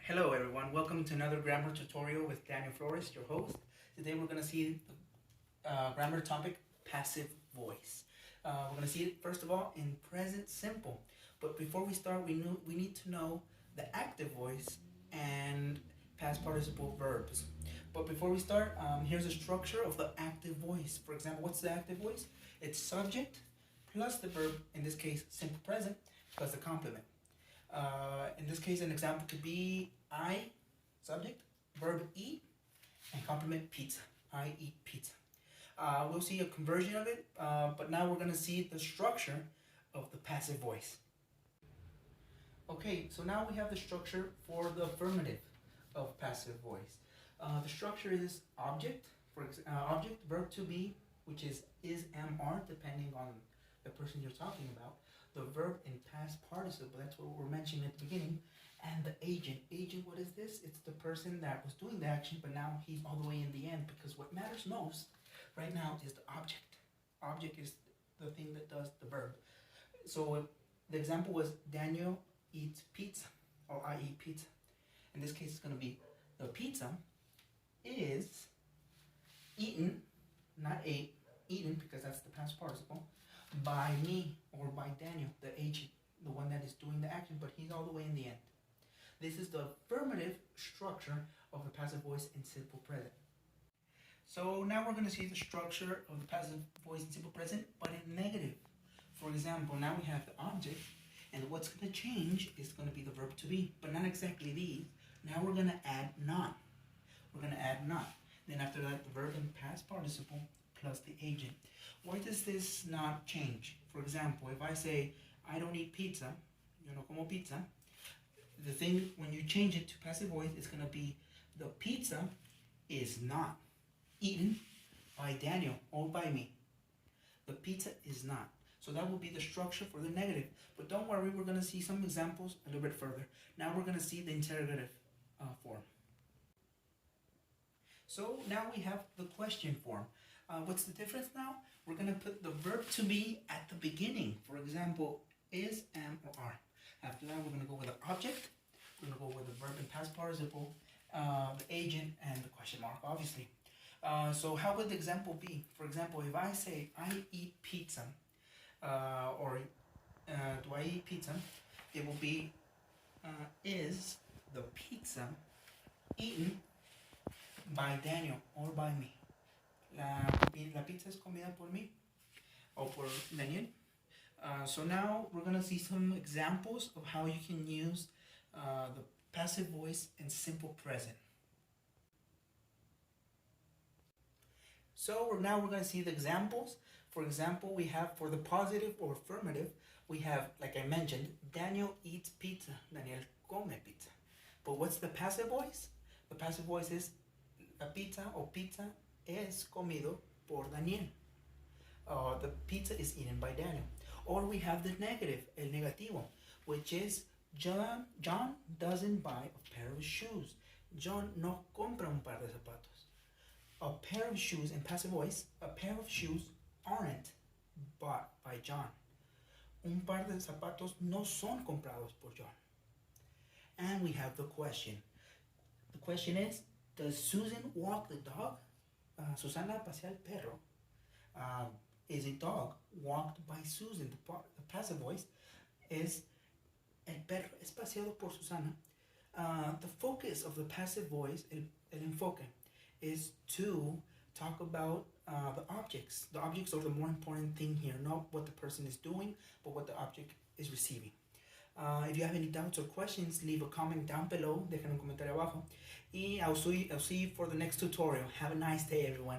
Hello everyone, welcome to another grammar tutorial with Daniel Flores, your host. Today we're going to see the grammar topic, passive voice. We're going to see it first of all in present simple. But before we start, we need to know the active voice and past participle verbs. But before we start, here's the structure of the active voice. For example, what's the active voice? It's subject plus the verb, in this case simple present, plus the complement. In this case, an example could be I, subject, verb eat, and complement pizza. I eat pizza. We'll see a conversion of it, but now we're going to see the structure of the passive voice. Okay, so now we have the structure for the affirmative of passive voice. The structure is object, object, verb to be, which is, am, are, depending on the person you're talking about. The verb in past participle, that's what we're mentioning at the beginning, and the agent. Agent, what is this? It's the person that was doing the action, but now he's all the way in the end, because what matters most right now is the object. Object is the thing that does the verb. So the example was Daniel eats pizza, or I eat pizza. In this case, it's going to be the pizza is eaten, not ate, eaten, because that's the past participle, by me or by Daniel, the agent, the one that is doing the action, but he's all the way in the end. This is the affirmative structure of the passive voice in simple present. So now we're going to see the structure of the passive voice in simple present, but in negative. For example, now we have the object, and what's going to change is going to be the verb to be, but not exactly these. Now we're going to add not. We're going to add not. Then after that, the verb in past participle plus the agent. Why does this not change? For example, if I say, I don't eat pizza, yo no como pizza, the thing, when you change it to passive voice, it's going to be, the pizza is not eaten by Daniel or by me. The pizza is not. So that will be the structure for the negative. But don't worry, we're going to see some examples a little bit further. Now we're going to see the interrogative form. So now we have the question form. What's the difference now? We're going to put the verb to be at the beginning. For example, is, am, or are. After that, we're going to go with the object. We're going to go with the verb in past participle, the agent, and the question mark, obviously. So how would the example be? For example, if I say, I eat pizza, or do I eat pizza? It will be, is the pizza eaten by Daniel or by me? La pizza es comida por mí o por Daniel. So now we're going to see some examples of how you can use the passive voice in simple present. So now we're going to see the examples. For example, we have for the positive or affirmative, we have, like I mentioned, Daniel eats pizza. Daniel come pizza. But what's the passive voice? The passive voice is la pizza or pizza es comido por Daniel. The pizza is eaten by Daniel. Or we have the negative, el negativo, which is John doesn't buy a pair of shoes. John no compra un par de zapatos. A pair of shoes, in passive voice, a pair of shoes aren't bought by John. Un par de zapatos no son comprados por John. And we have the question. The question is, does Susan walk the dog? Susana pasea el perro. Is a dog walked by Susan? The passive voice is el perro es paseado por Susana. The focus of the passive voice, el enfoque, is to talk about the objects. The objects are the more important thing here, not what the person is doing, but what the object is receiving. If you have any doubts or questions, leave a comment down below. Dejen un comentario abajo. Y I'll see you for the next tutorial. Have a nice day, everyone.